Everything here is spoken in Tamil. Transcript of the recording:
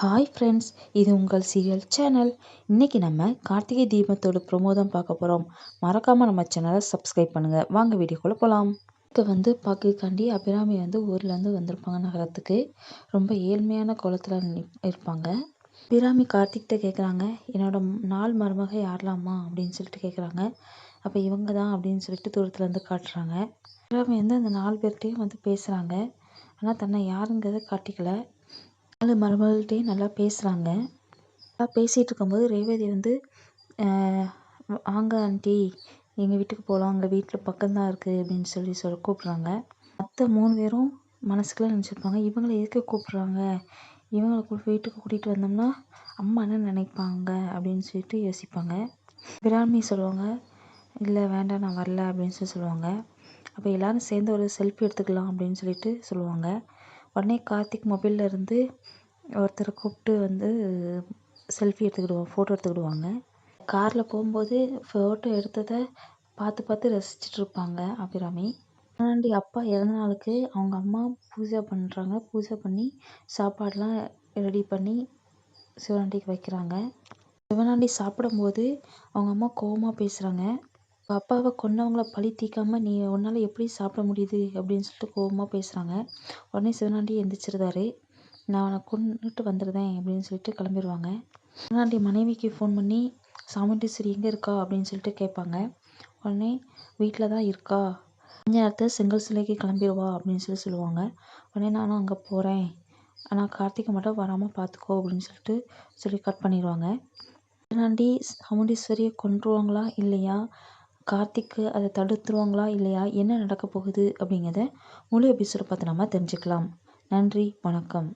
ஹாய் ஃப்ரெண்ட்ஸ், இது உங்கள் சீரியல் சேனல். இன்றைக்கி நம்ம கார்த்திகை தீபத்தோட ப்ரோமோ தான் பார்க்க போகிறோம். மறக்காமல் நம்ம சேனலை சப்ஸ்கிரைப் பண்ணுங்கள். வாங்க வீடியோக்குள்ளே போகலாம். இப்போ பார்க்கக்காண்டி அபிராமி ஊர்லேருந்து வந்திருப்பாங்க நகரத்துக்கு. ரொம்ப ஏழ்மையான குளத்தில் இருப்பாங்க. அபிராமி கார்த்திக்கிட்ட கேட்குறாங்க, என்னோட நாள் மருமக யாரலாமா அப்படின்னு சொல்லிட்டு கேட்குறாங்க. அப்போ இவங்க தான் அப்படின்னு சொல்லிட்டு தூரத்துலேருந்து காட்டுறாங்க. அபிராமி அந்த 4 பேர்கிட்டையும் பேசுகிறாங்க. ஆனால் தன்னை யாருங்கிறத காட்டிக்கல. 4 மருமகள்கிட்டையும் நல்லா பேசுகிறாங்க. நல்லா பேசிகிட்டு இருக்கும்போது ரேவதி வாங்க ஆண்டி, எங்கள் வீட்டுக்கு போகலாம், உங்கள் வீட்டில் பக்கம்தான் இருக்குது அப்படின்னு சொல்லி கூப்பிட்றாங்க. மற்ற 3 பேரும் மனசுக்குள்ளே நினச்சிருப்பாங்க, இவங்களை எதுக்கு கூப்பிட்றாங்க, இவங்களை வீட்டுக்கு கூட்டிகிட்டு வந்தோம்னா அம்மா என்ன நினைப்பாங்க அப்படின்னு சொல்லிட்டு யோசிப்பாங்க. பிராமி சொல்லுவாங்க, இல்லை வேண்டாம் நான் வரல அப்படின்னு சொல்லுவாங்க. அப்போ எல்லோரும் சேர்ந்து ஒரு செல்ஃபி எடுத்துக்கலாம் அப்படின்னு சொல்லிட்டு சொல்லுவாங்க. உடனே கார்த்திக் மொபைலில் இருந்து ஒருத்தரை கூப்பிட்டு செல்ஃபி ஃபோட்டோ எடுத்துக்கிடுவாங்க. காரில் போகும்போது ஃபோட்டோ எடுத்ததை பார்த்து ரசிச்சுட்டு இருப்பாங்க அபிராமி. சிவனாண்டி அப்பா இறந்த நாளுக்கு அவங்க அம்மா பூஜை பண்ணுறாங்க. பூஜை பண்ணி சாப்பாடெலாம் ரெடி பண்ணி சிவனாண்டிக்கு வைக்கிறாங்க. சிவனாண்டி சாப்பிடும்போது அவங்க அம்மா கோவமாக பேசுகிறாங்க. அப்பாவை கொன்னவங்கள பழி தீர்க்காமல் நீ உன்னால் எப்படி சாப்பிட முடியுது அப்படின்னு சொல்லிட்டு கோவமாக பேசுகிறாங்க. உடனே சிவனாண்டி எந்திரிச்சிருந்தாரு. நான் அவனை கொன்னுட்டு வந்துடுறேன் அப்படின்னு சொல்லிட்டு கிளம்பிடுவாங்க. சிவனாண்டி மனைவிக்கு ஃபோன் பண்ணி சாமுண்டீஸ்வரி எங்கே இருக்கா அப்படின்னு சொல்லிட்டு கேட்பாங்க. உடனே வீட்டில் தான் இருக்கா, கொஞ்ச நேரத்தில் செங்கல் சிலைக்கு கிளம்பிடுவா அப்படின்னு சொல்லுவாங்க. உடனே நானும் அங்கே போகிறேன், ஆனால் கார்த்திகை மட்டும் வராமல் பார்த்துக்கோ அப்படின்னு சொல்லி கட் பண்ணிடுவாங்க. சிவனாண்டி சாமுண்டீஸ்வரியை கொன்றுவாங்களா இல்லையா, கார்த்திக்கு அதை தடுத்துருவாங்களா இல்லையா, என்ன நடக்க போகுது அப்படிங்கிறத முழு எபிசோட பார்த்து நம்ம தெரிஞ்சுக்கலாம். நன்றி, வணக்கம்.